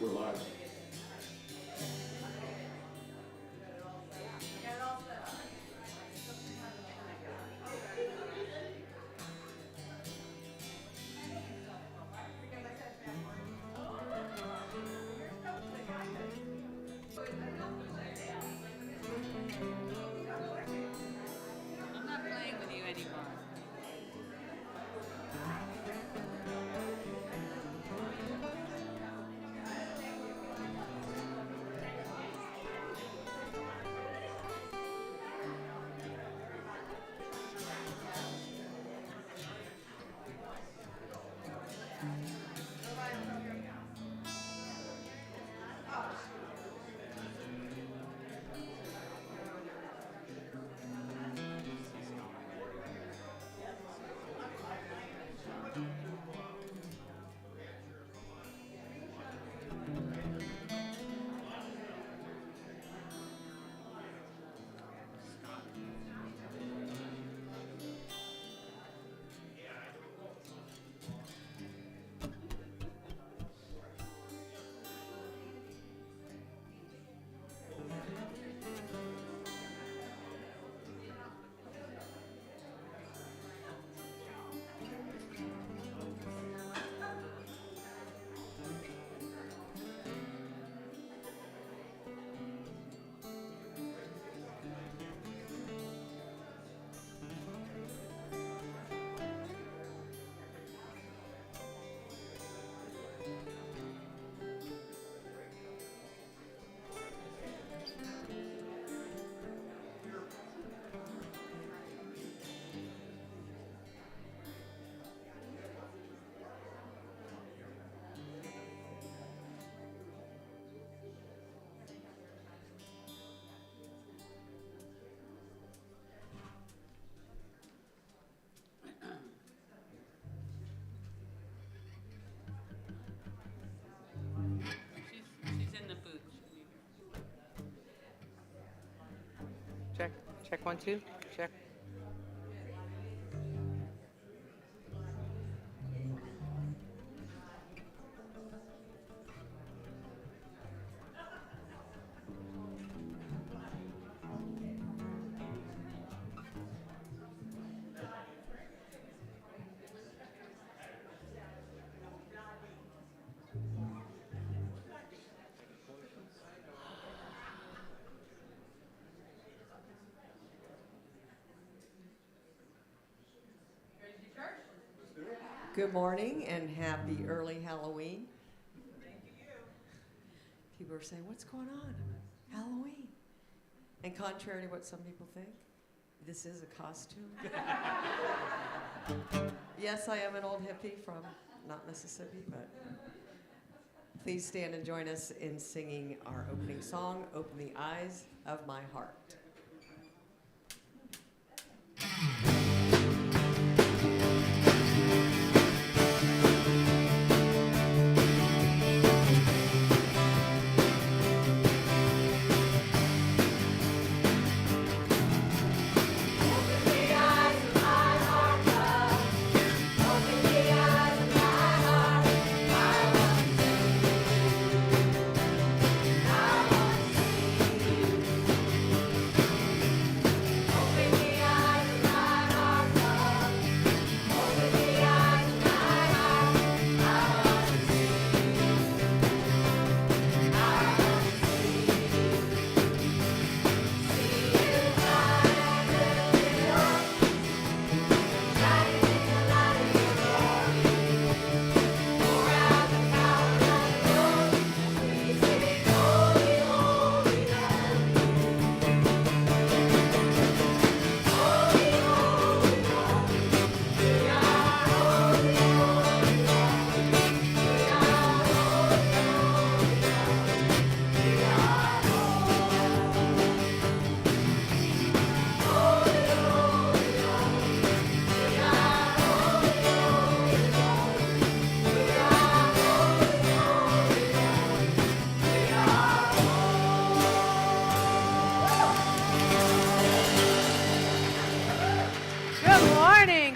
We're live. I'm not playing with you anymore. She's in the booth. Check. Check 1, 2. Check. Good morning and happy early Halloween. People are saying, what's going on? Halloween. And contrary to what some people think, this is a costume. Yes, I am an old hippie from not Mississippi, but please stand and join us in singing our opening song, Open the Eyes of My Heart.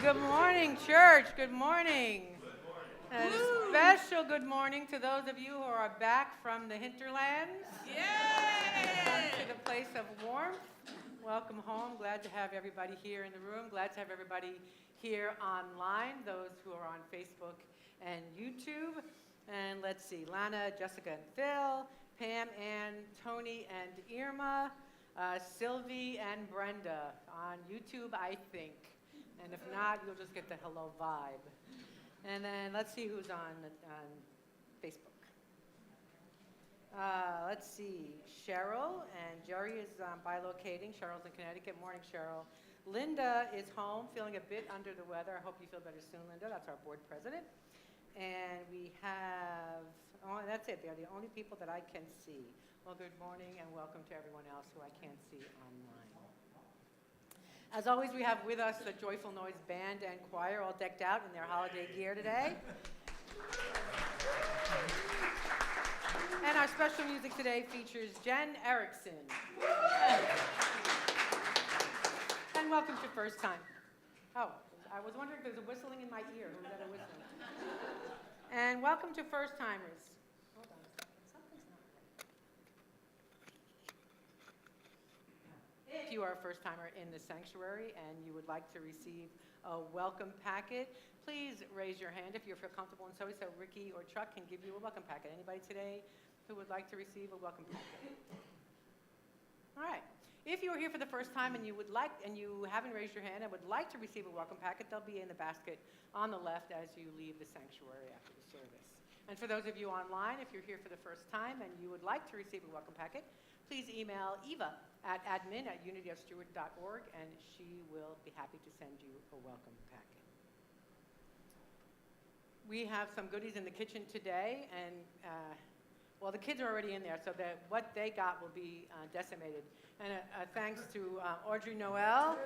Good morning, church. Good morning. And a special good morning to those of you who are back from the hinterlands. Yay! To the place of warmth. Welcome home. Glad to have everybody here in the room. Glad to have everybody here online, those who are on Facebook and YouTube. And let's see, Lana, Jessica, and Phil, Pam, Ann, Tony, and Irma, Sylvie, and Brenda on YouTube, I think. And if not, you'll just get the hello vibe. And then let's see who's on Facebook. Let's see, Cheryl and Jerry is bilocating. Cheryl's in Connecticut. Morning, Cheryl. Linda is home, feeling a bit under the weather. I hope you feel better soon, Linda. That's our board president. And we have, oh, that's it. They're the only people that I can see. Well, good morning and welcome to everyone else who I can't see online. As always, we have with us the Joyful Noise Band and Choir, all decked out in their holiday gear today. And our special music today features Jen Erickson. And welcome to First Time. Oh, I was wondering if there's a whistling in my ear. Who's that a whistling? And welcome to First Timers. Hold on a second. Something's not right. If you are a first timer in the sanctuary and you would like to receive a welcome packet, please raise your hand if you feel comfortable and so Ricky or Chuck can give you a welcome packet. Anybody today who would like to receive a welcome packet? All right. If you are here for the first time and you haven't raised your hand and would like to receive a welcome packet, they'll be in the basket on the left as you leave the sanctuary after the service. And for those of you online, if you're here for the first time and you would like to receive a welcome packet, please email Eva at admin@unityofstuart.org and she will be happy to send you a welcome packet. We have some goodies in the kitchen today, and well, the kids are already in there, so that what they got will be decimated. And thanks to Audrey Noel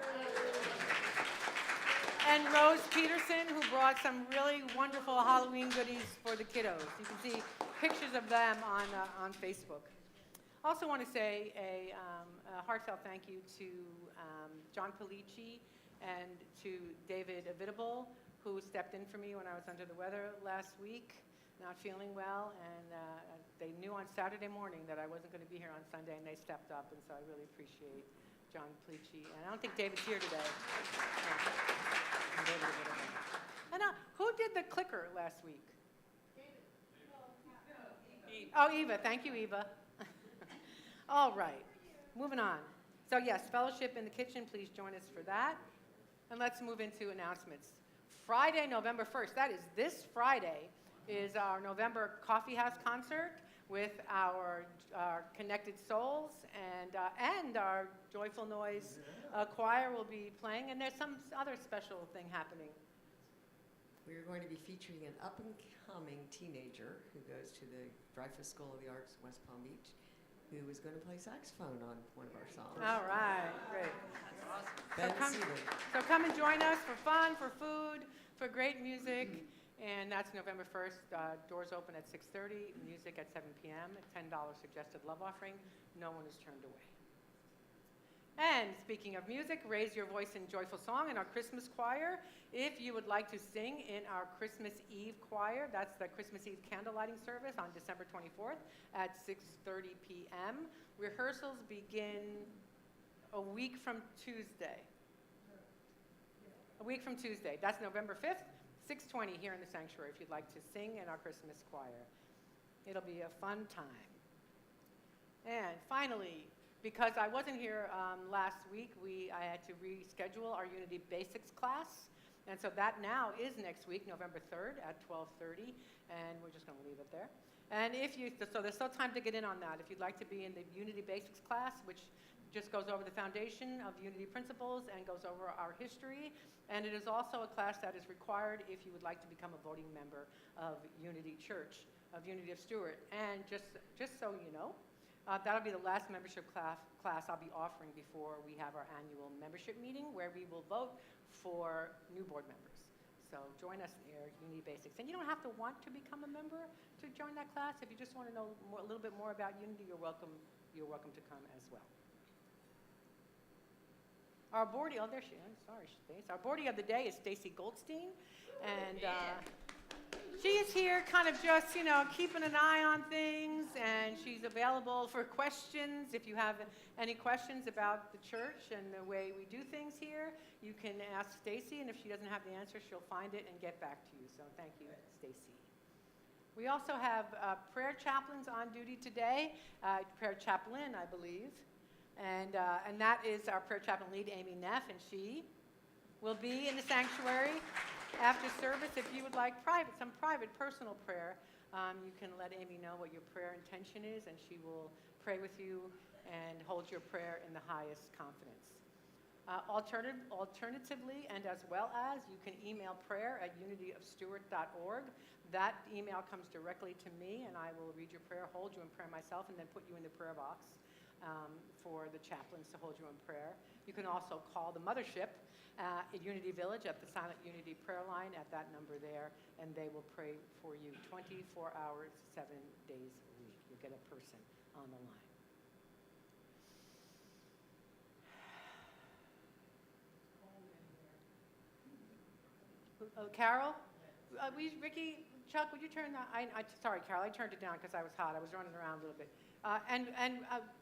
and Rose Peterson, who brought some really wonderful Halloween goodies for the kiddos. You can see pictures of them on Facebook. Also want to say a heartfelt thank you to John Polici and to David Avidable, who stepped in for me when I was under the weather last week, not feeling well, and they knew on Saturday morning that I wasn't going to be here on Sunday, and they stepped up, and so I really appreciate John Polici. And I don't think David's here today. And who did the clicker last week? David. Oh, Eva. Thank you, Eva. All right, moving on. So yes, fellowship in the kitchen, please join us for that. And let's move into announcements. Friday, November 1st, that is this Friday, is our November Coffee House concert with our Connected Souls, and our Joyful Noise choir will be playing, and there's some other special thing happening. We're going to be featuring an up-and-coming teenager who goes to the Dreyfus School of the Arts in West Palm Beach, who is going to play saxophone on one of our songs. All right, great. Ben So come and join us for fun, for food, for great music. And that's November 1st. Doors open at 6:30, music at 7 p.m., $10 suggested love offering. No one is turned away. And speaking of music, raise your voice in joyful song in our Christmas choir. If you would like to sing in our Christmas Eve choir, that's the Christmas Eve candle lighting service on December 24th at 6:30 p.m. Rehearsals begin a week from Tuesday. A week from Tuesday. That's November 5th. 6:20 here in the sanctuary if you'd like to sing in our Christmas choir. It'll be a fun time. And finally, because I wasn't here last week, I had to reschedule our Unity Basics class. And so that now is next week, November 3rd at 12:30, and we're just going to leave it there. And so there's still time to get in on that. If you'd like to be in the Unity Basics class, which just goes over the foundation of Unity principles and goes over our history. And it is also a class that is required if you would like to become a voting member of Unity Church, of Unity of Stuart. And just so you know, that'll be the last membership class I'll be offering before we have our annual membership meeting, where we will vote for new board members. So join us there, Unity Basics. And you don't have to want to become a member to join that class. If you just want to know a little bit more about Unity, you're welcome to come as well. Our boardie, oh, there she is. Sorry, Stace. Our boardie of the day is Stacy Goldstein. And she Stacy's here kind of just, keeping an eye on things, and she's available for questions. If you have any questions about the church and the way we do things here, you can ask Stacy, and if she doesn't have the answer, she'll find it and get back to you. So thank you, Stacy. We also have prayer chaplains on duty today, prayer chaplain, I believe, and that is our prayer chaplain lead, Amy Neff, and she will be in the sanctuary after service. If you would like some private personal prayer, you can let Amy know what your prayer intention is, and she will pray with you and hold your prayer in the highest confidence. Alternatively, and as well as, you can email prayer@unityofstuart.org. That email comes directly to me, and I will read your prayer, hold you in prayer myself, and then put you in the prayer box for the chaplains to hold you in prayer. You can also call the mothership at Unity Village at the Silent Unity prayer line at that number there, and they will pray for you 24 hours, 7 days a week. You'll get a person on the line. Carol? Ricky, Chuck, would you turn that? Sorry, Carol, I turned it down because I was hot. I was running around a little bit.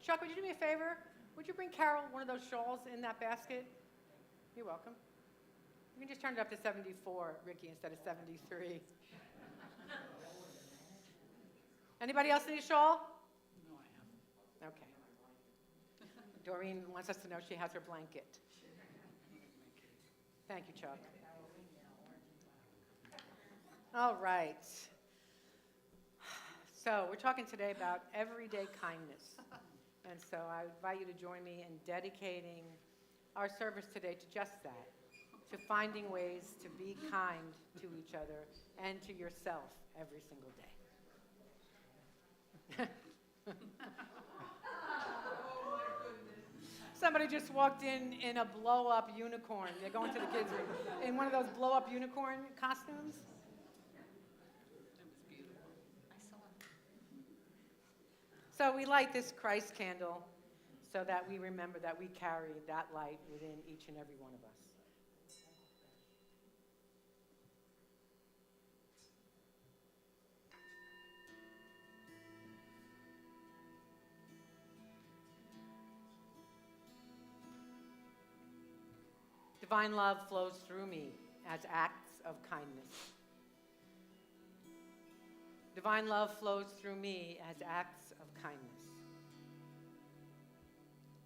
Chuck, would you do me a favor? Would you bring Carol one of those shawls in that basket? You're welcome. You can just turn it up to 74, Ricky, instead of 73. Anybody else need a shawl? No, I haven't. Okay. Doreen wants us to know she has her blanket. Thank you, Chuck. All right. So we're talking today about everyday kindness. And so I invite you to join me in dedicating our service today to just that, to finding ways to be kind to each other and to yourself every single day. Somebody just walked in a blow-up unicorn. They're going to the kids' room in one of those blow-up unicorn costumes. So we light this Christ candle so that we remember that we carry that light within each and every one of us. Divine love flows through me as acts of kindness. Divine love flows through me as acts of kindness.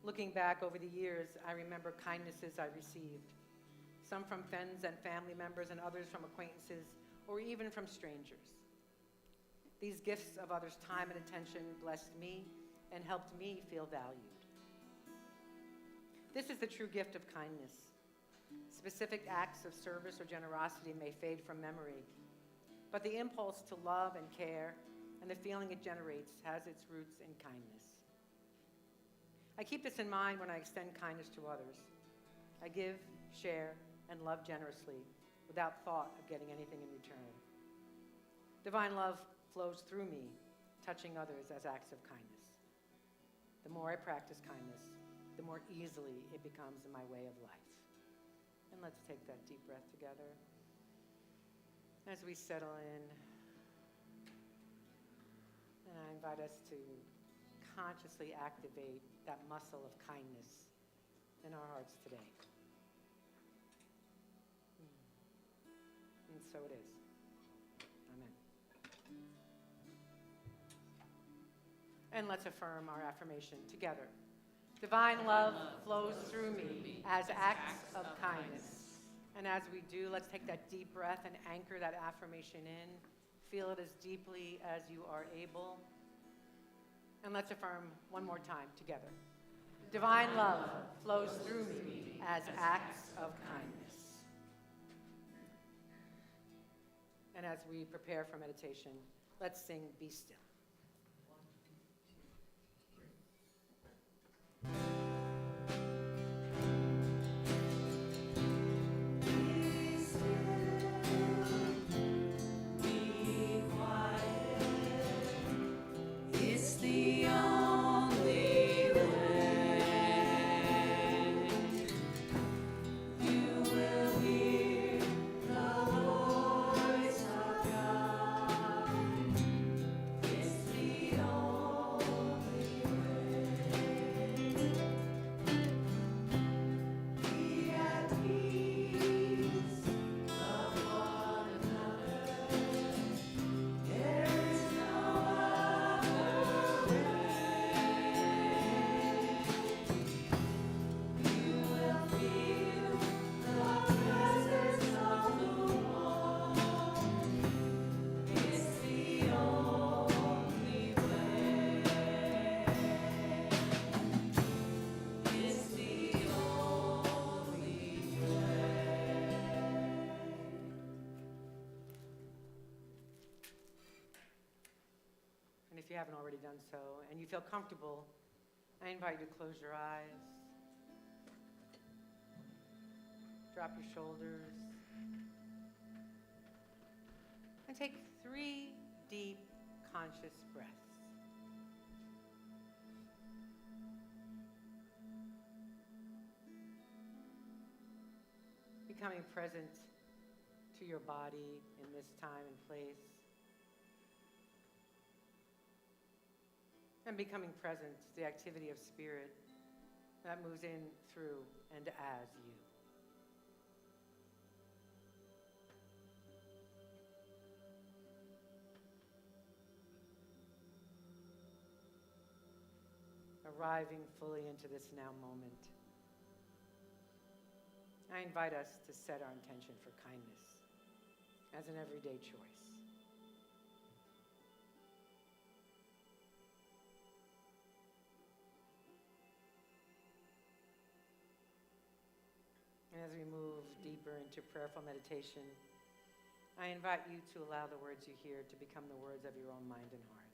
Looking back over the years, I remember kindnesses I received, some from friends and family members and others from acquaintances or even from strangers. These gifts of others' time and attention blessed me and helped me feel valued. This is the true gift of kindness. Specific acts of service or generosity may fade from memory, but the impulse to love and care and the feeling it generates has its roots in kindness. I keep this in mind when I extend kindness to others. I give, share, and love generously without thought of getting anything in return. Divine love flows through me, touching others as acts of kindness. The more I practice kindness, the more easily it becomes my way of life. And let's take that deep breath together as we settle in. And I invite us to consciously activate that muscle of kindness in our hearts today. And so it is. Amen. And let's affirm our affirmation together. Divine love flows through me as acts of kindness. And as we do, let's take that deep breath and anchor that affirmation in. Feel it as deeply as you are able. And let's affirm one more time together. Divine love flows through me as acts of kindness. And as we prepare for meditation, let's sing Be Still. You will hear the voice of God. if you haven't already done so, and you feel comfortable, I invite you to close your eyes, drop your shoulders, and take 3 deep, conscious breaths. Becoming present to your body in this time and place. And becoming present to the activity of spirit that moves in, through, and as you. Arriving fully into this now moment, I invite us to set our intention for kindness as an everyday choice. And as we move deeper into prayerful meditation, I invite you to allow the words you hear to become the words of your own mind and heart.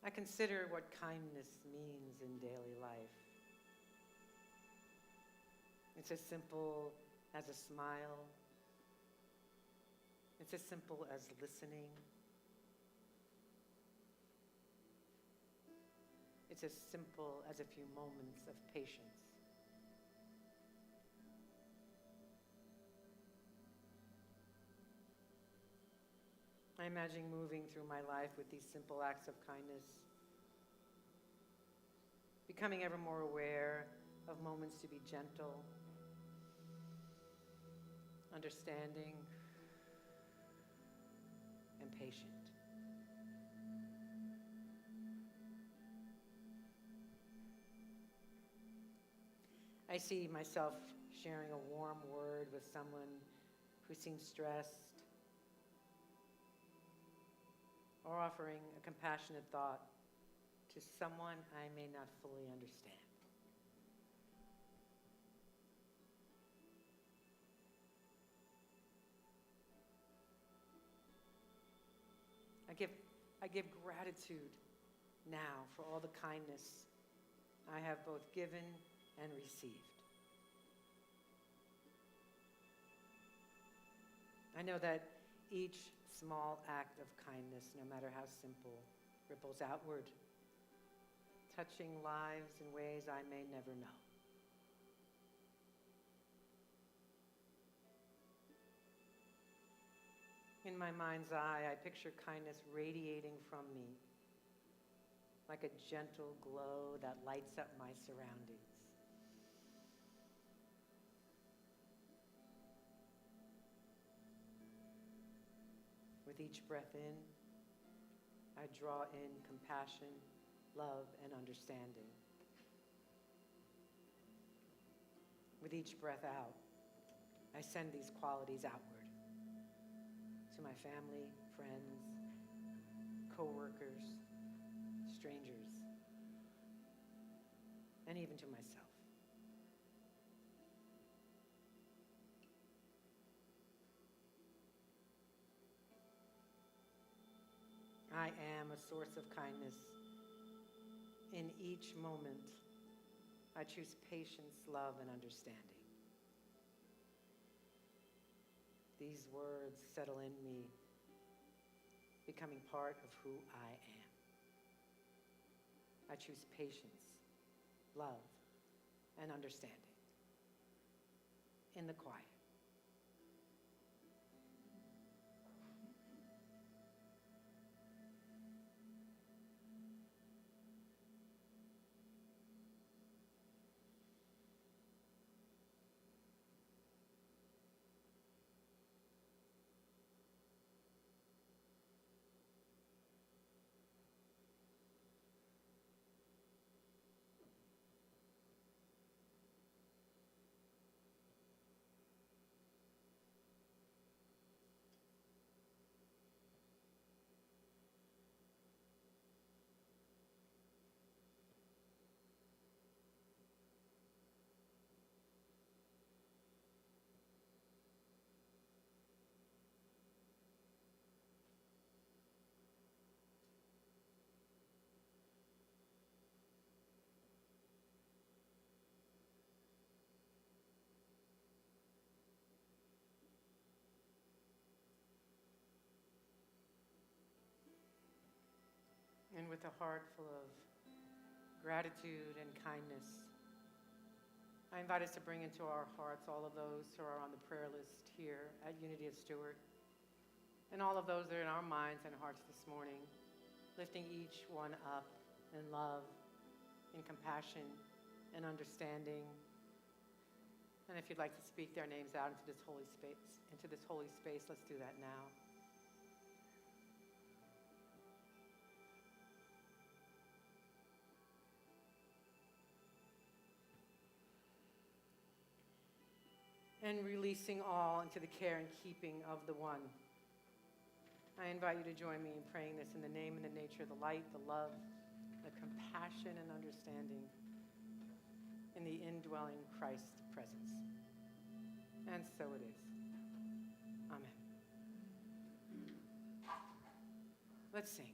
I consider what kindness means in daily life. It's as simple as a smile. It's as simple as listening. It's as simple as a few moments of patience. I imagine moving through my life with these simple acts of kindness, becoming ever more aware of moments to be gentle, understanding, and patient. I see myself sharing a warm word with someone who seems stressed, or offering a compassionate thought to someone I may not fully understand. I give gratitude now for all the kindness I have both given and received. I know that each small act of kindness, no matter how simple, ripples outward, touching lives in ways I may never know. In my mind's eye, I picture kindness radiating from me like a gentle glow that lights up my surroundings. With each breath in, I draw in compassion, love, and understanding. With each breath out, I send these qualities outward to my family, friends, co-workers, strangers, and even to myself. I am a source of kindness. In each moment, I choose patience, love, and understanding. These words settle in me, becoming part of who I am. I choose patience, love, and understanding in the quiet. and with a heart full of gratitude and kindness, I invite us to bring into our hearts all of those who are on the prayer list here at Unity of Stuart, and all of those that are in our minds and hearts this morning, lifting each one up in love, in compassion, and understanding. And if you'd like to speak their names out into this holy space, let's do that now. And releasing all into the care and keeping of the one. I invite you to join me in praying this in the name and the nature of the light, the love, the compassion and understanding in the indwelling Christ presence. And so it is. Amen. Let's sing.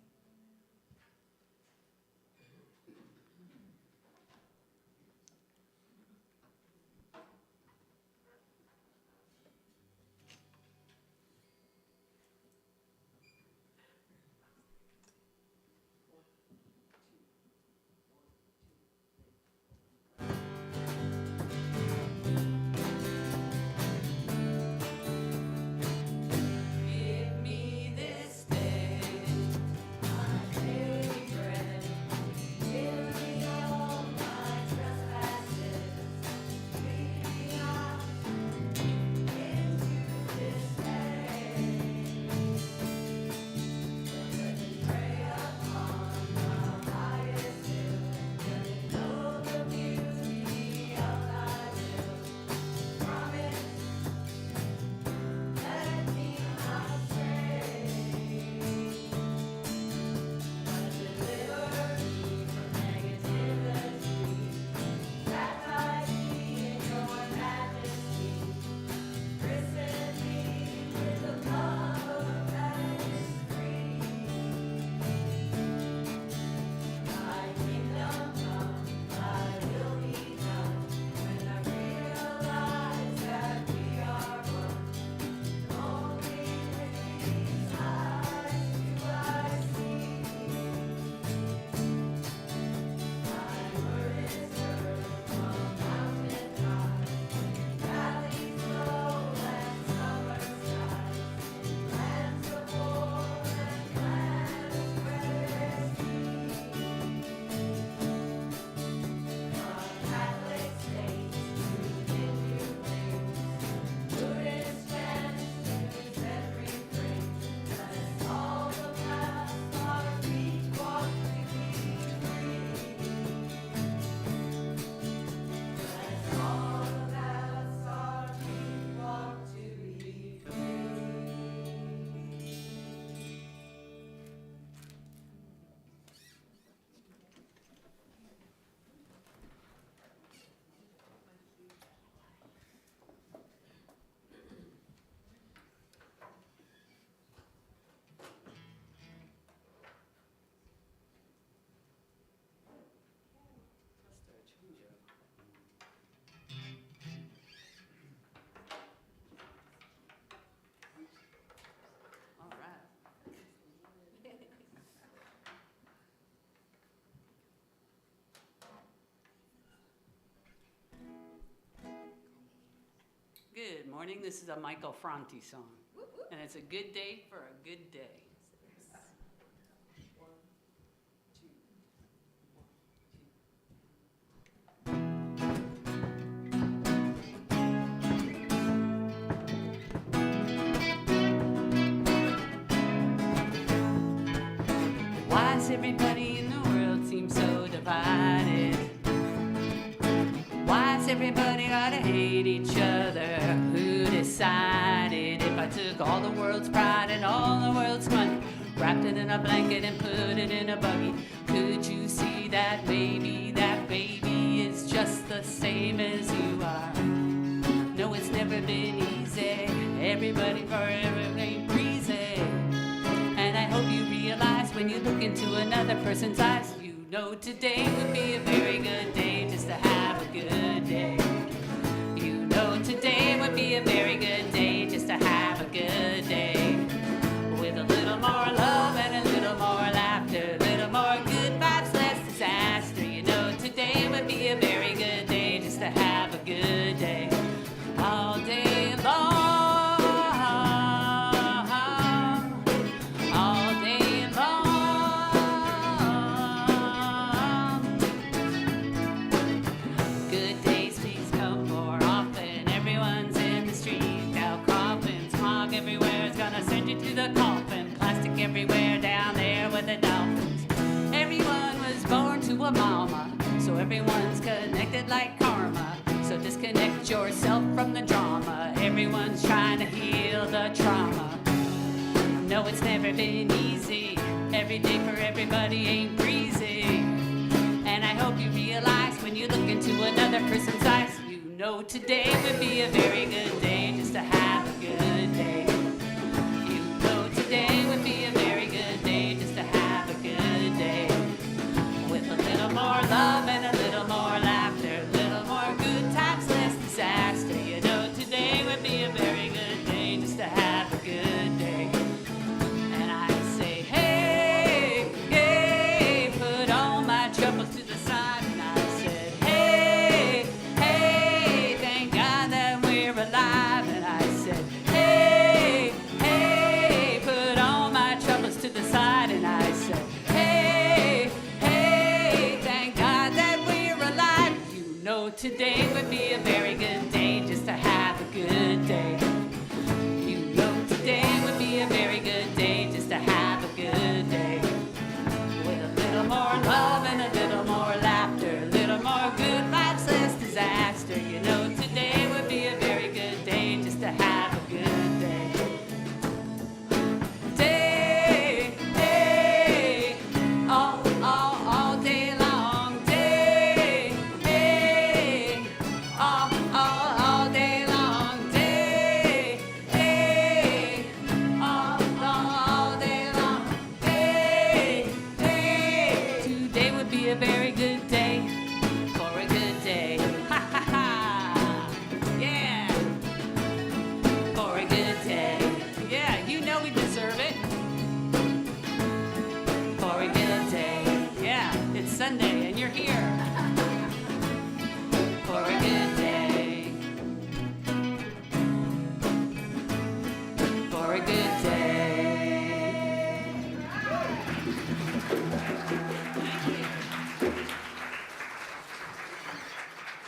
Give me this day my daily bread. Give me all my trespasses. Lead me not into this day. But let me pray upon the highest hill. Let me know the beauty of thy will. Promise. Let me not stray, but deliver me from negativity. Baptize me in your majesty. Christen me with the love that is free. Thy kingdom come, thy will be done. When I realize that we are one. Only with these eyes do I see. Thy word is heard from mountain high, valleys low and summer skies, lands of war and lands where there's from Catholic states to Hindu things, Buddhist chants use everything. Let all the paths our feet walk to be free. Let all the paths our feet walk to be free. All right. Good morning. This is a Michael Franti song, and it's a good day for a good day. Why does everybody in the world seem so divided? Why does everybody gotta hate each other? Who decided if I took all the world's pride and all the world's money, wrapped it in a blanket and put it in a buggy? Could you see that maybe that baby is just the same as you are? No, it's never been easy. Everybody forever ain't breezy. And I hope you realize when you look into another person's eyes, you know today would be a very good day just to have a good day. You know today would be a very good day just to have a good day. With a little more love and a little more laughter, a little more a mama, so everyone's connected like karma. So disconnect yourself from the drama. Everyone's trying to heal the trauma. No, it's never been easy. Every day for everybody ain't breezy. And I hope you realize when you look into another person's eyes, you know today would be a very good day just to have a good day. You know today would be a very good day just to have a good day. With a little more love and a little more laughter, a little more good times, less disaster. You know today would be a very good day just to have a good day. And I say, hey, hey, put all my troubles to the side. And I said, hey, hey, thank God that we're alive. And I said, hey, hey, put all my troubles to the side. And I said, hey, hey, thank God that we're alive. You know today would be a very good day just to have a good day. You know today would be a very good day just to have a good day. With a little more love and a little more laughter, a little more good vibes, less disaster. You know today would be a very good day just to have a good day. Day, day, all day long. Day, day, all day long. Day, day, all day long. Day, day. Today would be a very good day for a good day. Ha ha ha. Yeah. For a good day. Yeah, you know we deserve it. For a good day. Yeah, it's Sunday and you're here. For a good day. For a good day.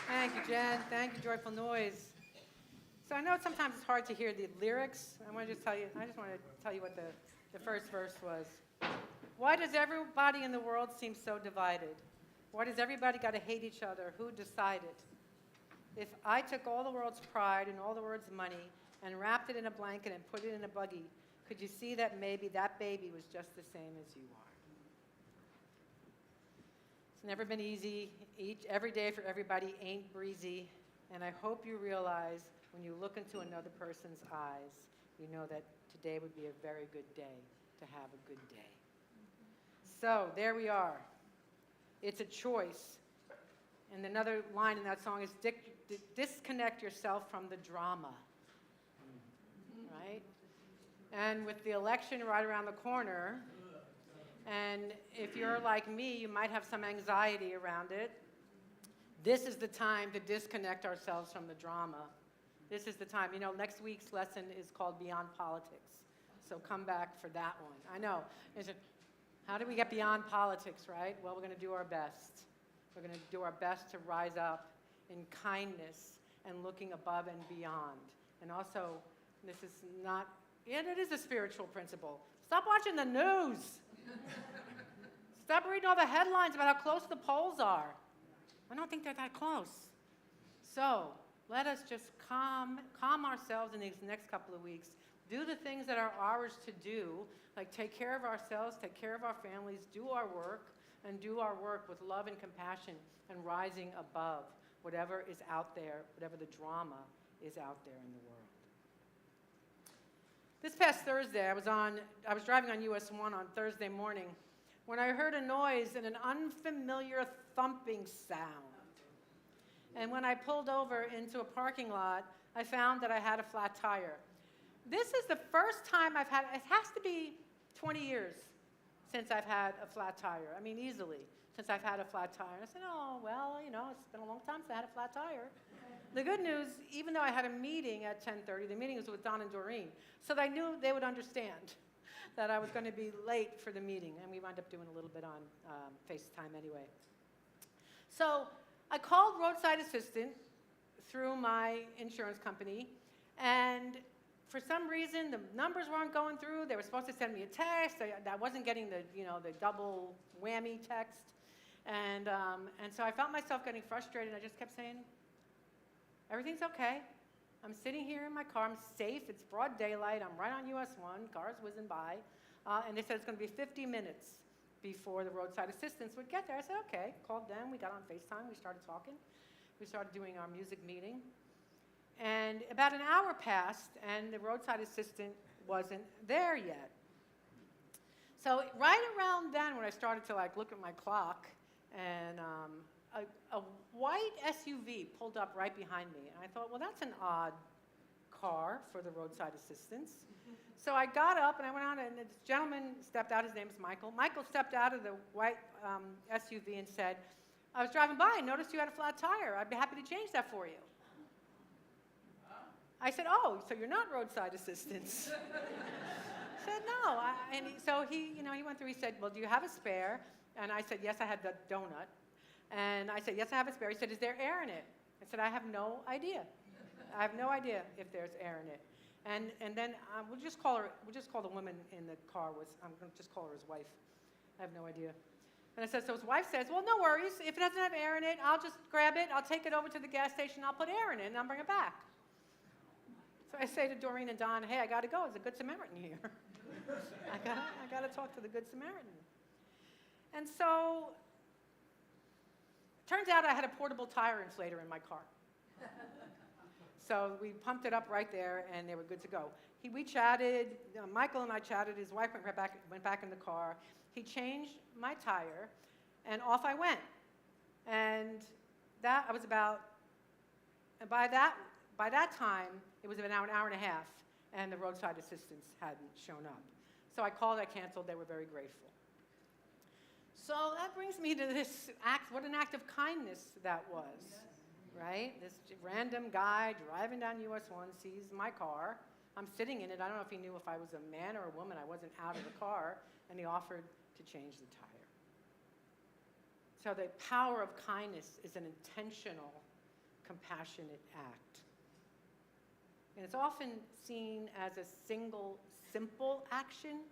Thank you, Jen. Thank you, Joyful Noise. So I know sometimes it's hard to hear the lyrics. I just want to tell you what the first verse was. Why does everybody in the world seem so divided? Why does everybody got to hate each other? Who decided? If I took all the world's pride and all the world's money and wrapped it in a blanket and put it in a buggy, could you see that maybe that baby was just the same as you are? It's never been easy. Every day for everybody ain't breezy. And I hope you realize when you look into another person's eyes, you know that today would be a very good day to have a good day. So there we are. It's a choice. And another line in that song is disconnect yourself from the drama. Right? And with the election right around the corner, and if you're like me, you might have some anxiety around it. This is the time to disconnect ourselves from the drama. This is the time. You know, next week's lesson is called Beyond Politics. So come back for that one. I know. How do we get beyond politics, right? Well, we're going to do our best. We're going to do our best to rise up in kindness and looking above and beyond. And also, this is not, and it is a spiritual principle. Stop watching the news. Stop reading all the headlines about how close the polls are. I don't think they're that close. So let us just calm ourselves in these next couple of weeks. Do the things that are ours to do, like take care of ourselves, take care of our families, do our work, and do our work with love and compassion and rising above whatever is out there, whatever the drama is out there in the world. This past Thursday, I was driving on US 1 on Thursday morning when I heard a noise and an unfamiliar thumping sound. And when I pulled over into a parking lot, I found that I had a flat tire. This is the first time it has to be 20 years since I've had a flat tire. I mean, easily, since I've had a flat tire. I said, oh, well, you know, it's been a long time since I had a flat tire. The good news, even though I had a meeting at 10:30, the meeting was with Don and Doreen, so I knew they would understand that I was going to be late for the meeting, and we wound up doing a little bit on FaceTime anyway. So I called roadside assistant through my insurance company, and for some reason, the numbers weren't going through. They were supposed to send me a text. I wasn't getting the double whammy text. And so I felt myself getting frustrated, and I just kept saying, everything's okay. I'm sitting here in my car. I'm safe. It's broad daylight. I'm right on US 1. Cars whizzing by. And they said it's going to be 50 minutes before the roadside assistance would get there. I said, okay. Called them. We got on FaceTime. We started talking. We started doing our music meeting. And about an hour passed, and the roadside assistant wasn't there yet. So right around then, when I started to look at my clock, and a white SUV pulled up right behind me. And I thought, well, that's an odd car for the roadside assistance. So I got up and I went out, and this gentleman stepped out. His name is Michael. Michael stepped out of the white SUV and said, I was driving by and noticed you had a flat tire. I'd be happy to change that for you. I said, oh, so you're not roadside assistance. I said, no. So he went through. He said, well, do you have a spare? And I said, yes, I had the donut. And I said, yes, I have a spare. He said, is there air in it? I said, I have no idea. I have no idea if there's air in it. And then we'll just call the woman in the car, I'm going to just call her his wife. I have no idea. And I said, so his wife says, well, no worries. If it doesn't have air in it, I'll just grab it. I'll take it over to the gas station. I'll put air in it, and I'll bring it back. So I say to Doreen and Don, hey, I got to go. There's a Good Samaritan here. I got to talk to the Good Samaritan. And so turns out I had a portable tire inflator in my car. So we pumped it up right there, and they were good to go. We chatted. Michael and I chatted. His wife went back in the car. He changed my tire, and off I went. And that I was about. And by that time, it was about an hour and a half, and the roadside assistance hadn't shown up. So I called. I canceled. They were very grateful. So that brings me to this act. What an act of kindness that was. Right? This random guy driving down US 1 sees my car. I'm sitting in it. I don't know if he knew if I was a man or a woman. I wasn't out of the car. And he offered to change the tire. So the power of kindness is an intentional, compassionate act. And it's often seen as a single, simple action.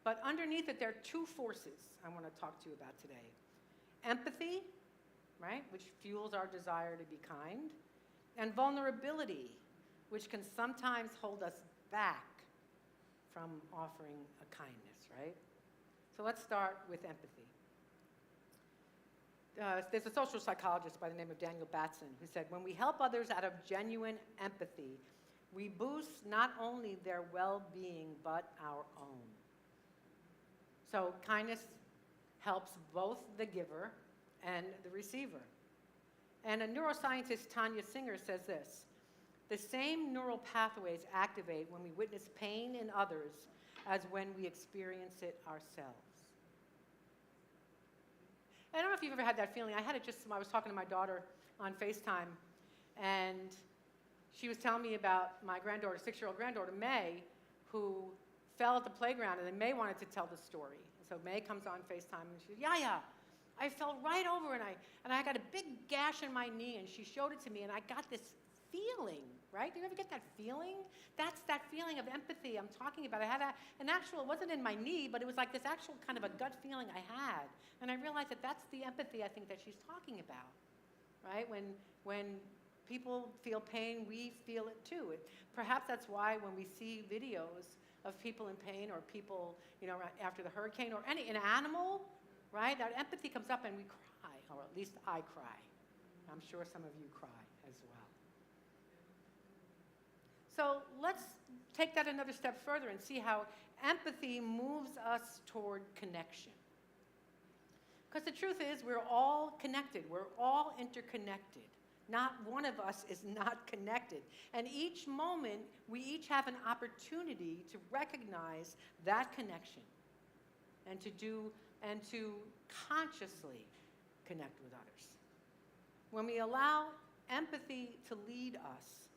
But underneath it, there are two forces I want to talk to you about today. Empathy, right, which fuels our desire to be kind, and vulnerability, which can sometimes hold us back from offering a kindness, right? So let's start with empathy. There's a social psychologist by the name of Daniel Batson who said, when we help others out of genuine empathy, we boost not only their well-being, but our own. So kindness helps both the giver and the receiver. And a neuroscientist, Tanya Singer, says this: the same neural pathways activate when we witness pain in others as when we experience it ourselves. I don't know if you've ever had that feeling. I had it just when I was talking to my daughter on FaceTime, and she was telling me about my granddaughter, 6-year-old granddaughter, May, who fell at the playground, and then May wanted to tell the story. So May comes on FaceTime, and she says, Yaya, I fell right over, and I got a big gash in my knee, and she showed it to me, and I got this feeling, right? Do you ever get that feeling? That's that feeling of empathy I'm talking about. I had an actual, it wasn't in my knee, but it was like this actual kind of a gut feeling I had. And I realized that that's the empathy I think that she's talking about, right? When people feel pain, we feel it too. Perhaps that's why when we see videos of people in pain, or people, after the hurricane, or an animal, right? That empathy comes up and we cry, or at least I cry. I'm sure some of you cry as well. So let's take that another step further and see how empathy moves us toward connection. Because the truth is, we're all connected. We're all interconnected. Not one of us is not connected. And each moment, we each have an opportunity to recognize that connection and to consciously connect with others. When we allow empathy to lead us,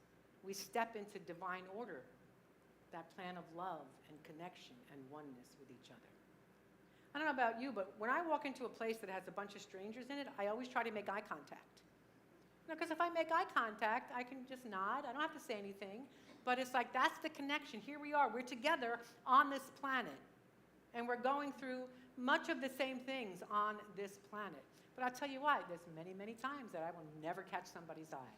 we step into divine order, that plan of love and connection and oneness with each other. I don't know about you, but when I walk into a place that has a bunch of strangers in it, I always try to make eye contact. Because if I make eye contact, I can just nod. I don't have to say anything. But it's like, that's the connection. Here we are. We're together on this planet. And we're going through much of the same things on this planet. But I'll tell you what, there's many, many times that I will never catch somebody's eye,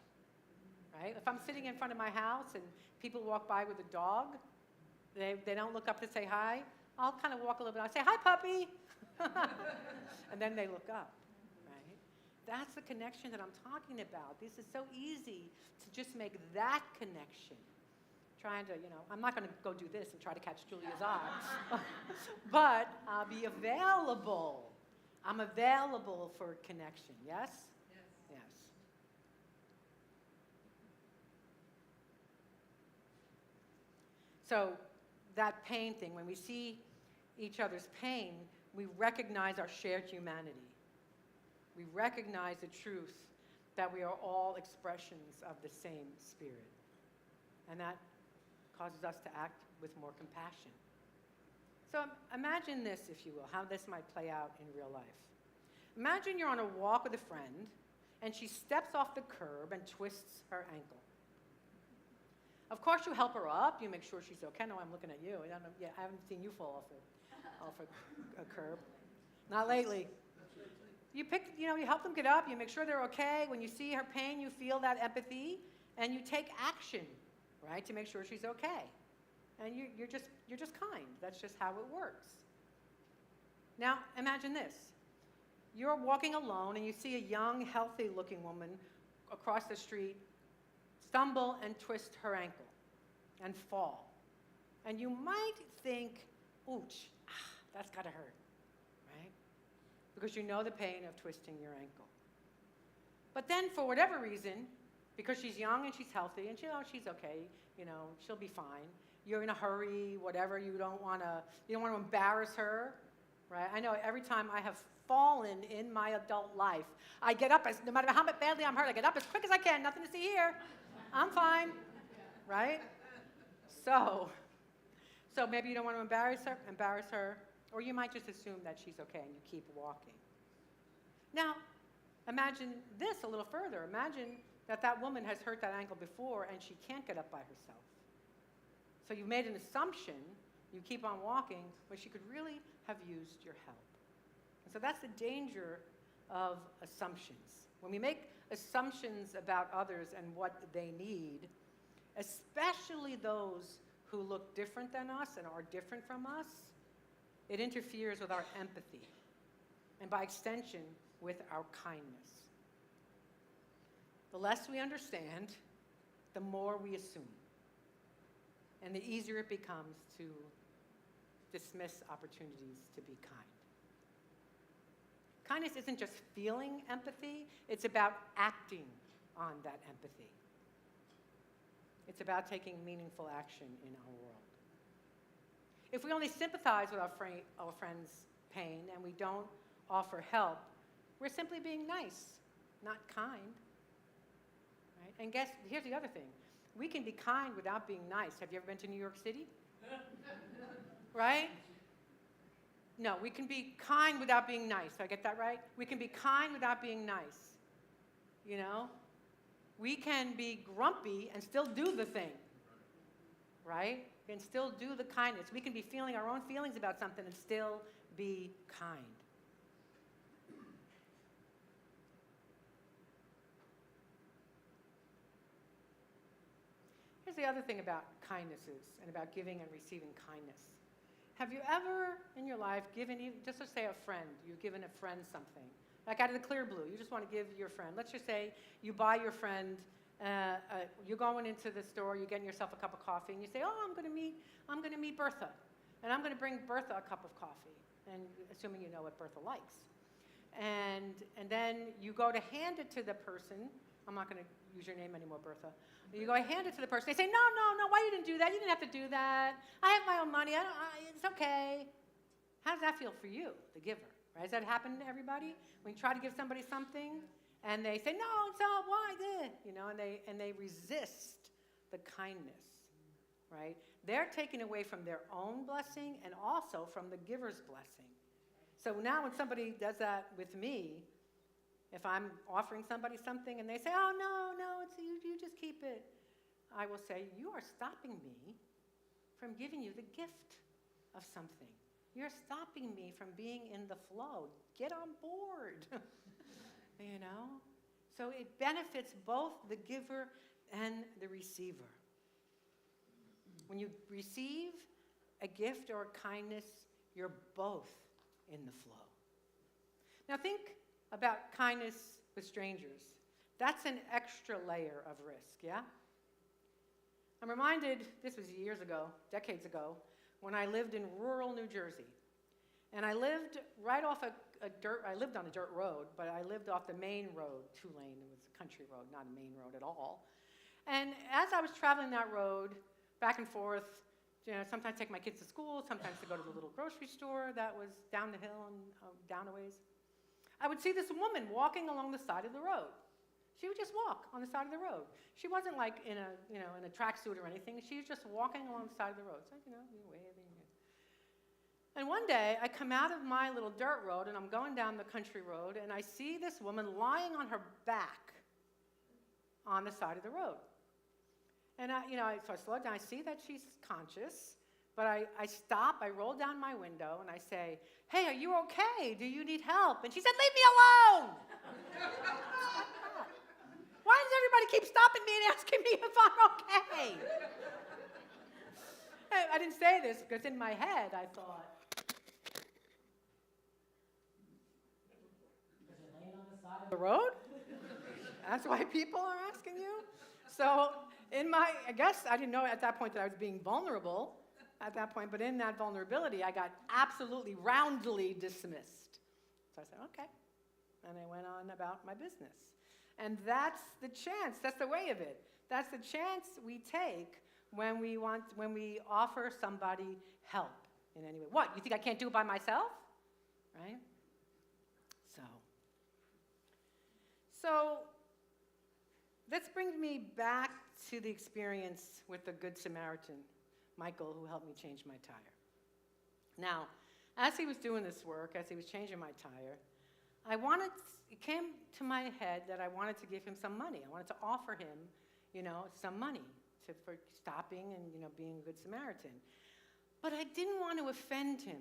right? If I'm sitting in front of my house and people walk by with a dog, they don't look up to say hi, I'll kind of walk a little bit, I'll say, hi, puppy. And then they look up, right? That's the connection that I'm talking about. This is so easy to just make that connection. Trying to, I'm not going to go do this and try to catch Julia's eye. But I'll be available. I'm available for connection, yes? Yes. So that pain thing, when we see each other's pain, we recognize our shared humanity. We recognize the truth that we are all expressions of the same spirit. And that causes us to act with more compassion. So imagine this, if you will, how this might play out in real life. Imagine you're on a walk with a friend, and she steps off the curb and twists her ankle. Of course, you help her up. You make sure she's okay. No, I'm looking at you. I haven't seen you fall off a curb. Not lately. You help them get up. You make sure they're okay. When you see her pain, you feel that empathy, and you take action, right, to make sure she's okay. And you're just kind. That's just how it works. Now, imagine this. You're walking alone, and you see a young, healthy-looking woman across the street stumble and twist her ankle and fall. And you might think, ouch, that's got to hurt, right? Because you know the pain of twisting your ankle. But then, for whatever reason, because she's young and she's healthy, and she's okay, she'll be fine. You're in a hurry, whatever, you don't want to embarrass her, right? I know every time I have fallen in my adult life, I get up, no matter how badly I'm hurt, I get up as quick as I can, nothing to see here. I'm fine, right? So maybe you don't want to embarrass her, or you might just assume that she's okay and you keep walking. Now, imagine this a little further. Imagine that woman has hurt that ankle before and she can't get up by herself. So you've made an assumption, you keep on walking, but she could really have used your help. And so that's the danger of assumptions. When we make assumptions about others and what they need, especially those who look different than us and are different from us, it interferes with our empathy, and by extension, with our kindness. The less we understand, the more we assume, and the easier it becomes to dismiss opportunities to be kind. Kindness isn't just feeling empathy, it's about acting on that empathy. It's about taking meaningful action in our world. If we only sympathize with our friend's pain and we don't offer help, we're simply being nice, not kind. Right? And here's the other thing. We can be kind without being nice. Have you ever been to New York City? Right? No, we can be kind without being nice. Did I get that right? We can be kind without being nice. We can be grumpy and still do the thing. Right? We can still do the kindness. We can be feeling our own feelings about something and still be kind. Here's the other thing about kindnesses and about giving and receiving kindness. Have you ever in your life given, just let's say a friend, you've given a friend something, like out of the clear blue, you just want to give your friend, let's just say you buy your friend, you're going into the store, you're getting yourself a cup of coffee, and you say, oh, I'm going to meet Bertha, and I'm going to bring Bertha a cup of coffee, and assuming you know what Bertha likes. And then you go to hand it to the person, I'm not going to use your name anymore, Bertha. You go hand it to the person. They say, no, why you didn't do that? You didn't have to do that. I have my own money. It's okay. How does that feel for you, the giver? Right? Has that happened to everybody? When you try to give somebody something, and they say, no, it's all, why this? And they resist the kindness, right? They're taking away from their own blessing and also from the giver's blessing. So now when somebody does that with me, if I'm offering somebody something and they say, oh, no, it's you just keep it, I will say, you are stopping me from giving you the gift of something. You're stopping me from being in the flow. Get on board. you know? So it benefits both the giver and the receiver. When you receive a gift or a kindness, you're both in the flow. Now think about kindness with strangers. That's an extra layer of risk, yeah? I'm reminded, this was years ago, decades ago, when I lived in rural New Jersey. And I lived right off I lived on a dirt road, but I lived off the main road, 2-lane. It was a country road, not a main road at all. And as I was traveling that road, back and forth, sometimes take my kids to school, sometimes to go to the little grocery store that was down the hill and down a ways, I would see this woman walking along the side of the road. She would just walk on the side of the road. She wasn't like in a tracksuit or anything. She was just walking along the side of the road. So, waving. And one day, I come out of my little dirt road, and I'm going down the country road, and I see this woman lying on her back on the side of the road. And so I slow down. I see that she's conscious, but I stop. I roll down my window, and I say, "Hey, are you okay? Do you need help?" And she said, "Leave me alone." Why does everybody keep stopping me and asking me if I'm okay? I didn't say this because in my head I thought, because you're laying on the side of the road? That's why people are asking you? So I guess I didn't know at that point that I was being vulnerable at that point, but in that vulnerability I got absolutely roundly dismissed. So I said, okay. And I went on about my business. And that's the chance, that's the way of it. That's the chance we take when we offer somebody help in any way. What, you think I can't do it by myself? Right? So this brings me back to the experience with the Good Samaritan, Michael, who helped me change my tire. Now, as he was doing this work, as he was changing my tire, it came to my head that I wanted to give him some money. I wanted to offer him, some money for stopping and, being a Good Samaritan. But I didn't want to offend him.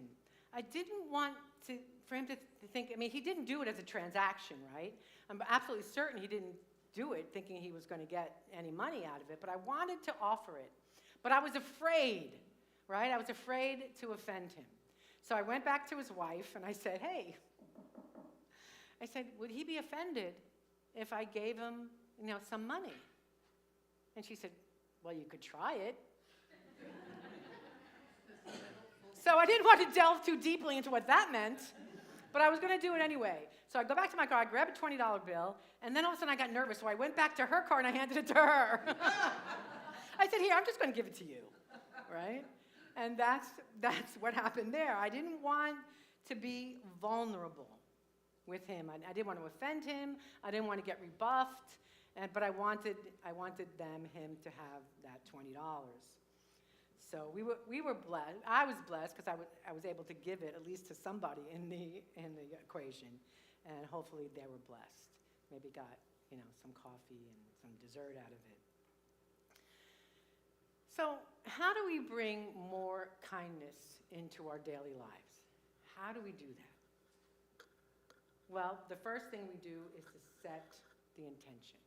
I didn't want for him to think, he didn't do it as a transaction, right? I'm absolutely certain he didn't do it thinking he was going to get any money out of it, but I wanted to offer it. But I was afraid, right? I was afraid to offend him. So I went back to his wife and I said, hey, would he be offended if I gave him, some money? And she said, well, you could try it. So I didn't want to delve too deeply into what that meant, but I was going to do it anyway. So I go back to my car, I grab a $20 bill, and then all of a sudden I got nervous, so I went back to her car and I handed it to her. I said, here, I'm just going to give it to you, right? And that's what happened there. I didn't want to be vulnerable with him. I didn't want to offend him. I didn't want to get rebuffed, but I wanted him to have that $20. So we were blessed. I was blessed because I was able to give it at least to somebody in the equation, and hopefully they were blessed. Maybe got some coffee and some dessert out of it. So how do we bring more kindness into our daily lives? How do we do that? Well, the first thing we do is to set the intention.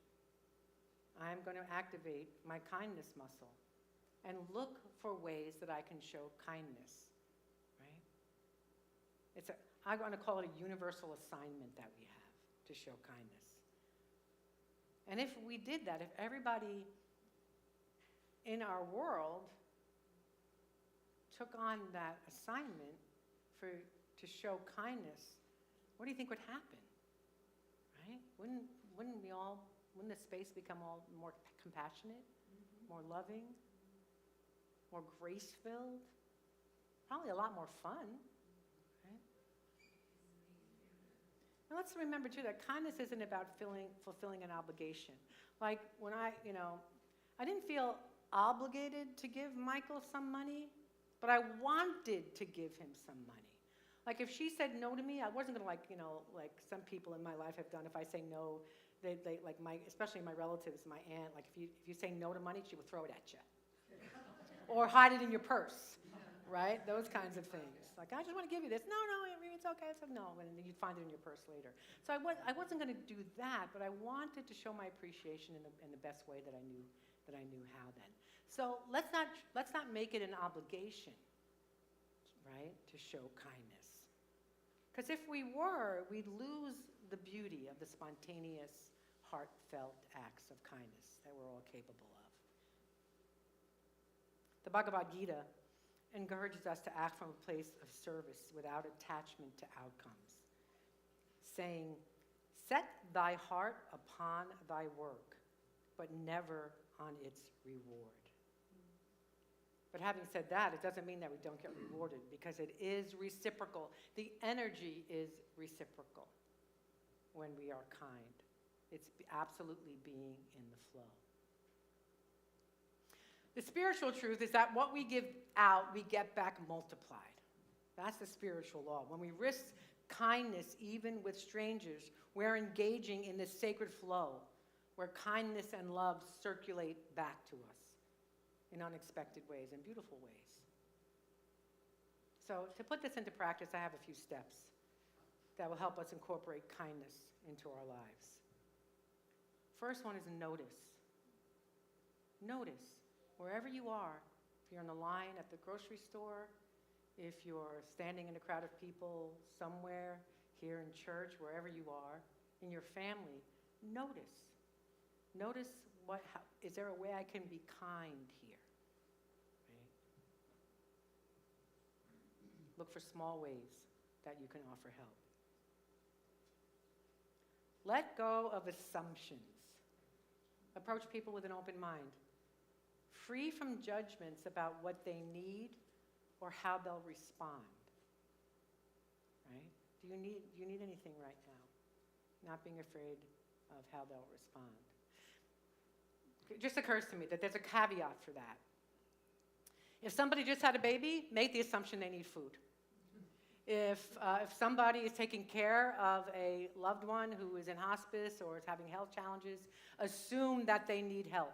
I'm going to activate my kindness muscle and look for ways that I can show kindness, right? I'm going to call it a universal assignment that we have to show kindness. And if we did that, if everybody in our world took on that assignment to show kindness, what do you think would happen, right? Wouldn't the space become all more compassionate, more loving, more grace-filled? Probably a lot more fun, right? And let's remember, too, that kindness isn't about fulfilling an obligation. Like when I didn't feel obligated to give Michael some money, but I wanted to give him some money. Like if she said no to me, I wasn't going to like some people in my life have done. If I say no, they like especially my relatives, my aunt, like if you say no to money, she will throw it at you. Or hide it in your purse, right? Those kinds of things. Like, I just want to give you this. No, it's okay. It's like, no, and then you'd find it in your purse later. So I wasn't going to do that, but I wanted to show my appreciation in the best way that I knew how then. So let's not make it an obligation, right, to show kindness. Because if we were, we'd lose the beauty of the spontaneous, heartfelt acts of kindness that we're all capable of. The Bhagavad Gita encourages us to act from a place of service without attachment to outcomes, saying, "Set thy heart upon thy work, but never on its reward." But having said that, it doesn't mean that we don't get rewarded, because it is reciprocal. The energy is reciprocal when we are kind. It's absolutely being in the flow. The spiritual truth is that what we give out, we get back multiplied. That's the spiritual law. When we risk kindness, even with strangers, we're engaging in this sacred flow where kindness and love circulate back to us in unexpected ways, in beautiful ways. So to put this into practice, I have a few steps that will help us incorporate kindness into our lives. First one is notice. Notice. Wherever you are, if you're in the line at the grocery store, if you're standing in a crowd of people somewhere, here in church, wherever you are, in your family, notice. Notice is there a way I can be kind here? Right? Look for small ways that you can offer help. Let go of assumptions. Approach people with an open mind. Free from judgments about what they need or how they'll respond. Right? Do you need anything right now? Not being afraid of how they'll respond. It just occurs to me that there's a caveat for that. If somebody just had a baby, make the assumption they need food. If somebody is taking care of a loved one who is in hospice or is having health challenges, assume that they need help.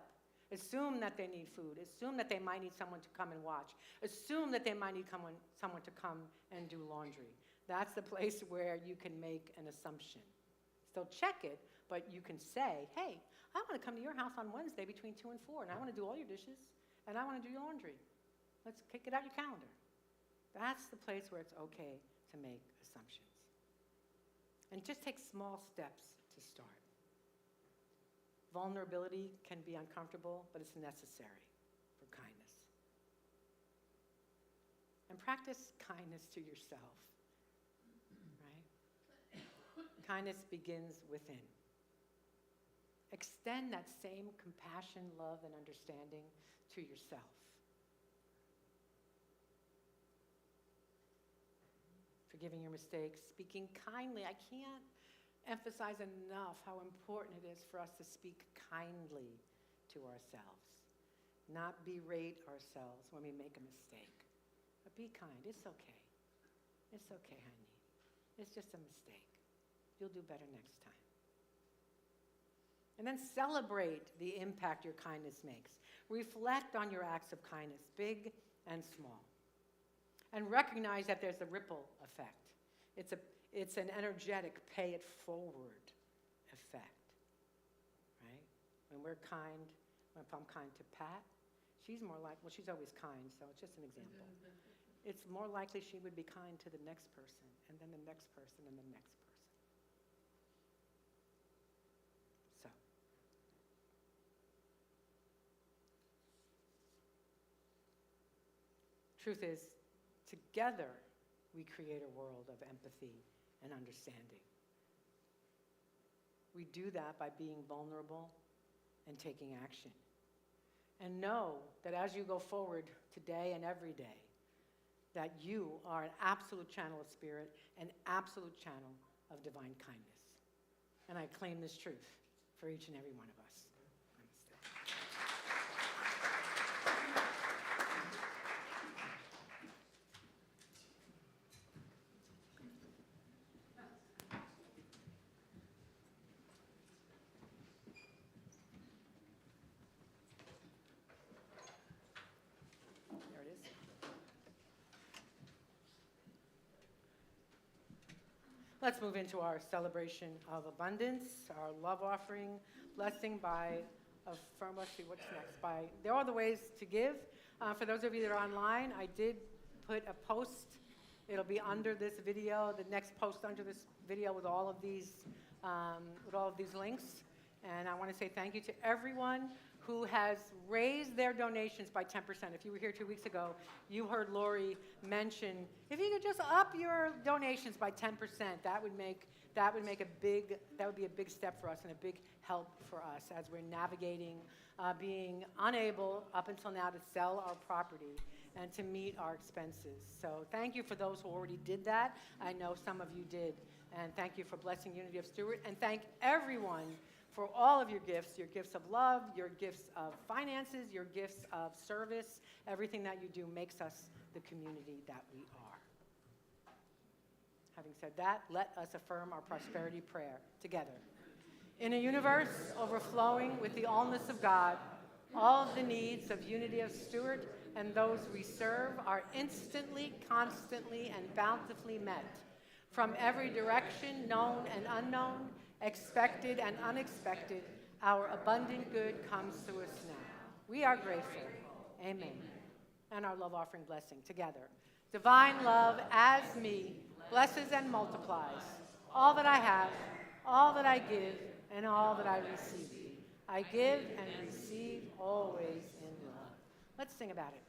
Assume that they need food. Assume that they might need someone to come and watch. Assume that they might need someone to come and do laundry. That's the place where you can make an assumption. Still check it, but you can say, hey, I want to come to your house on Wednesday between 2 and 4, and I want to do all your dishes, and I want to do your laundry. Let's kick it out your calendar. That's the place where it's okay to make assumptions. And just take small steps to start. Vulnerability can be uncomfortable, but it's necessary for kindness. And practice kindness to yourself, right? Kindness begins within. Extend that same compassion, love, and understanding to yourself. Forgiving your mistakes, speaking kindly. I can't emphasize enough how important it is for us to speak kindly to ourselves, not berate ourselves when we make a mistake. But be kind. It's okay. It's okay, honey. It's just a mistake. You'll do better next time. And then celebrate the impact your kindness makes. Reflect on your acts of kindness, big and small. And recognize that there's a ripple effect. It's an energetic, pay it forward effect, right? When we're kind, if I'm kind to Pat, she's more like, well, she's always kind, so it's just an example. It's more likely she would be kind to the next person, and then the next person, and the next person. So. Truth is, together we create a world of empathy and understanding. We do that by being vulnerable and taking action. And know that as you go forward today and every day, that you are an absolute channel of spirit, an absolute channel of divine kindness. And I claim this truth for each and every one of us. Namaste. There it is. Let's move into our celebration of abundance, our love offering, blessing by affirm. Let's see what's next. There are the ways to give. For those of you that are online, I did put a post. It'll be under this video, the next post under this video with all of these links. And I want to say thank you to everyone who has raised their donations by 10%. If you were here 2 weeks ago, you heard Lori mention, if you could just up your donations by 10%, that would be a big step for us and a big help for us as we're navigating being unable up until now to sell our property and to meet our expenses. So thank you for those who already did that. I know some of you did. And thank you for blessing Unity of Stuart. And thank everyone for all of your gifts of love, your gifts of finances, your gifts of service. Everything that you do makes us the community that we are. Having said that, let us affirm our prosperity prayer together. In a universe overflowing with the allness of God, all of the needs of Unity of Stuart and those we serve are instantly, constantly, and bountifully met. From every direction, known and unknown, expected and unexpected, our abundant good comes to us now. We are grateful. Amen. And our love offering blessing together. Divine love as me blesses and multiplies all that I have, all that I give, and all that I receive. I give and receive always in love. Let's sing about it.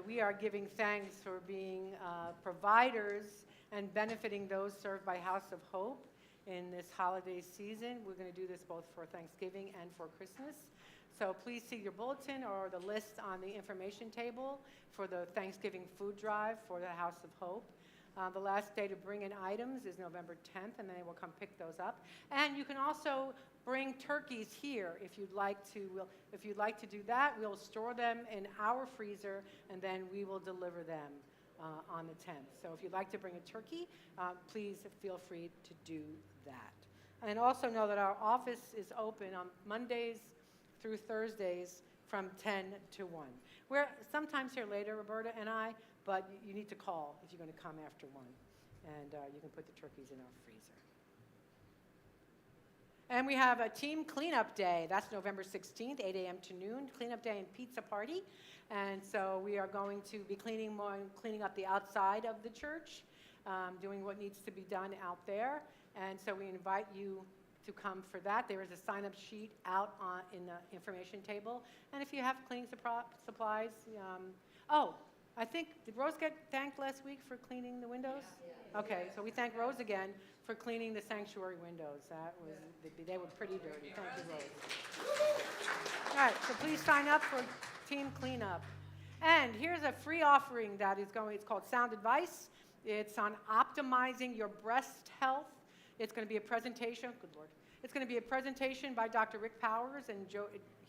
We are giving thanks for being providers and benefiting those served by House of Hope in this holiday season. We're going to do this both for Thanksgiving and for Christmas. So please see your bulletin or the list on the information table for the Thanksgiving food drive for the House of Hope. The last day to bring in items is November 10th, and then they will come pick those up. And you can also bring turkeys here if you'd like to. If you'd like to do that, we'll store them in our freezer, and then we will deliver them on the 10th. So if you'd like to bring a turkey, please feel free to do that. And also know that our office is open on Mondays through Thursdays from 10 to 1. We're sometimes here later, Roberta and I, but you need to call if you're going to come after 1. And you can put the turkeys in our freezer. And we have a team cleanup day. That's November 16th, 8 a.m. to noon, cleanup day and pizza party. And so we are going to be cleaning up the outside of the church, doing what needs to be done out there. And so we invite you to come for that. There is a sign-up sheet out in the information table. And if you have cleaning supplies, I think, did Rose get thanked last week for cleaning the windows? Yeah. Okay, so we thank Rose again for cleaning the sanctuary windows. They were pretty dirty. Thank you, Rose. All right, so please sign up for team cleanup. And here's a free offering that is going, it's called Sound Advice. It's on optimizing your breast health. It's going to be a presentation, good Lord. It's going to be a presentation by Dr. Rick Powers, and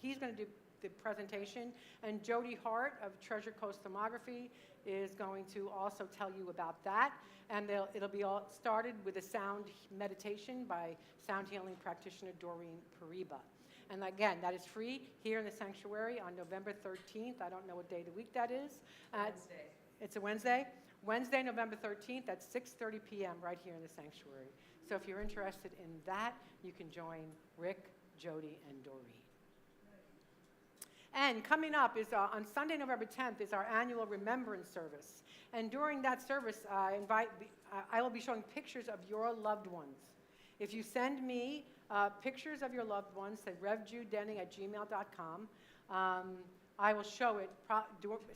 he's going to do the presentation, and Jody Hart of Treasure Coast Thermography is going to also tell you about that. And it'll be all started with a sound meditation by sound healing practitioner Doreen Pariba. And again, that is free here in the sanctuary on November 13th. I don't know what day of the week that is. Wednesday. It's a Wednesday? Wednesday, November 13th at 6:30 p.m. right here in the sanctuary. So if you're interested in that, you can join Rick, Jody, and Doreen. And coming up is on Sunday, November 10th, is our annual Remembrance Service. And during that service, I will be showing pictures of your loved ones. If you send me pictures of your loved ones, say revjudedenning@gmail.com, I will show it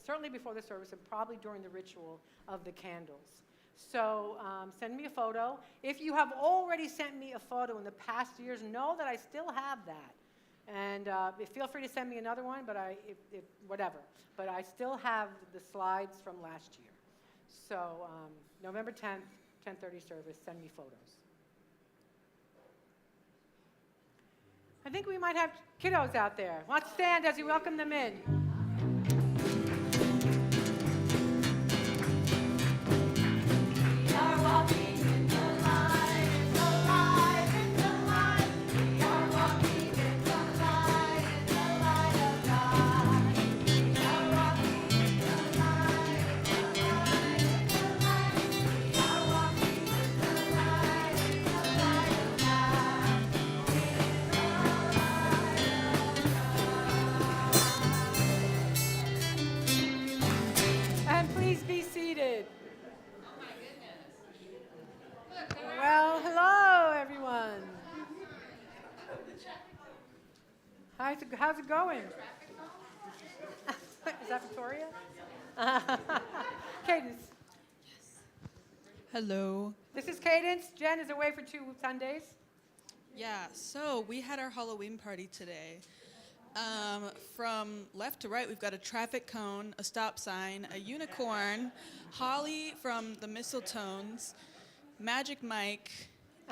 certainly before the service and probably during the ritual of the candles. So send me a photo. If you have already sent me a photo in the past years, know that I still have that. And feel free to send me another one, but whatever. But I still have the slides from last year. So November 10th, 10:30 service, send me photos. I think we might have kiddos out there. Let's stand as we welcome them in. Well, hello, everyone. How's it going? Is that Victoria? Cadence. Yes. Hello. This is Cadence. Jen is away for 2 Sundays. Yeah, so we had our Halloween party today. From left to right, we've got a traffic cone, a stop sign, a unicorn, Holly from the Mistletones, Magic Mike,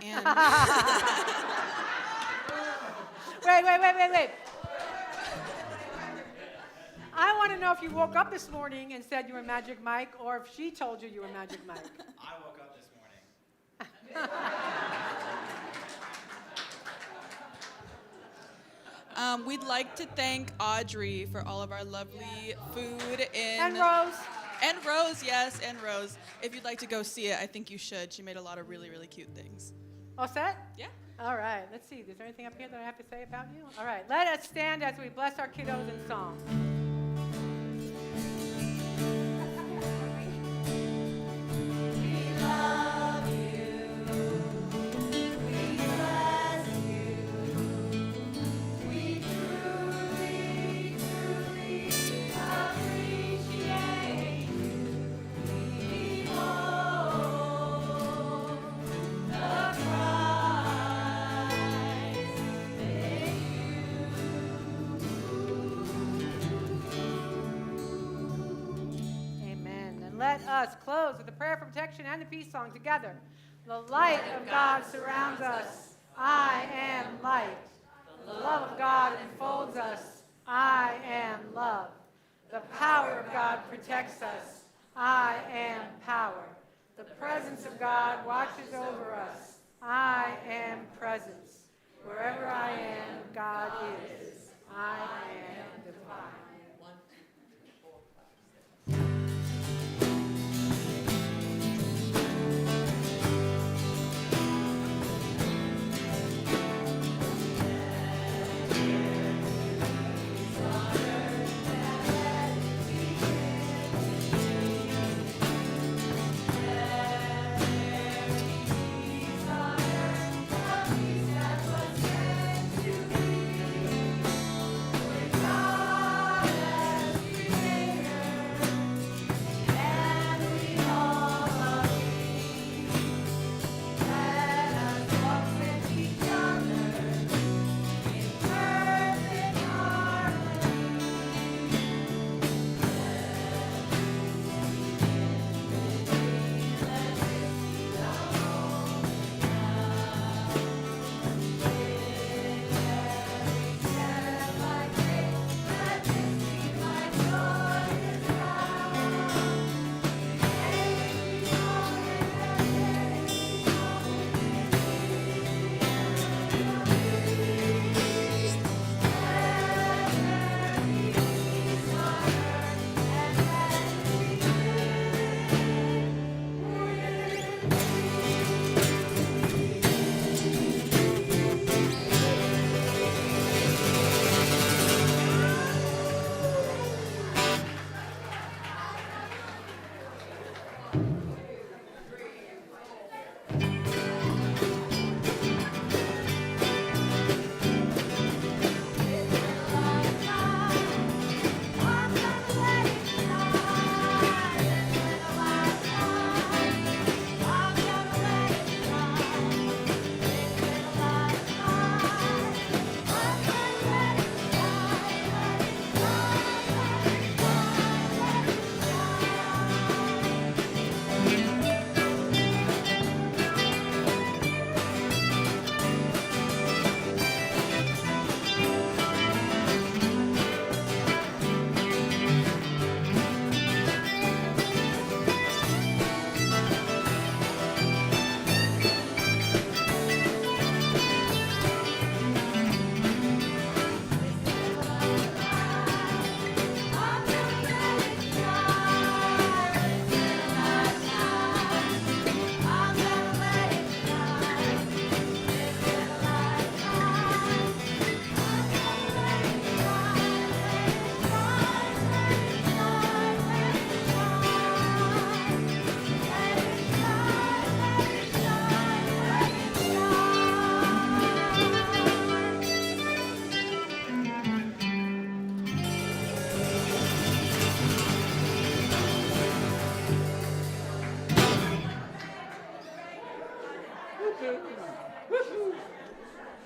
and... Wait. I want to know if you woke up this morning and said you were Magic Mike, or if she told you you were Magic Mike. I woke up this morning. We'd like to thank Audrey for all of our lovely food And Rose. And Rose, yes, and Rose. If you'd like to go see it, I think you should. She made a lot of really, really cute things. All set? Yeah. All right. Let's see. Is there anything up here that I have to say about you? All right. Let us stand as we bless our kiddos in song. Let us close with the prayer for protection and the peace song together. The light of God surrounds us. I am light. The love of God enfolds us. I am love. The power of God protects us. I am power. The presence of God watches over us. I am presence. Wherever I am, God is. I am divine.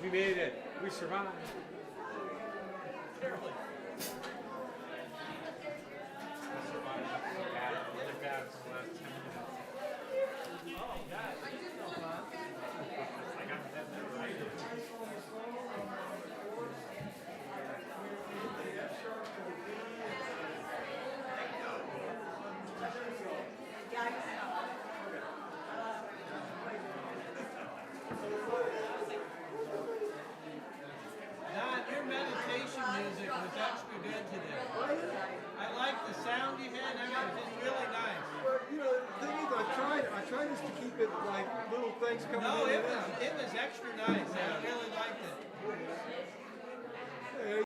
We made it. We survived. Don, your meditation music was extra good today. I like the sound you had. That was just really nice. Well, you know, the thing is, I tried just to keep it like little things coming No, in it and out. was extra nice. I really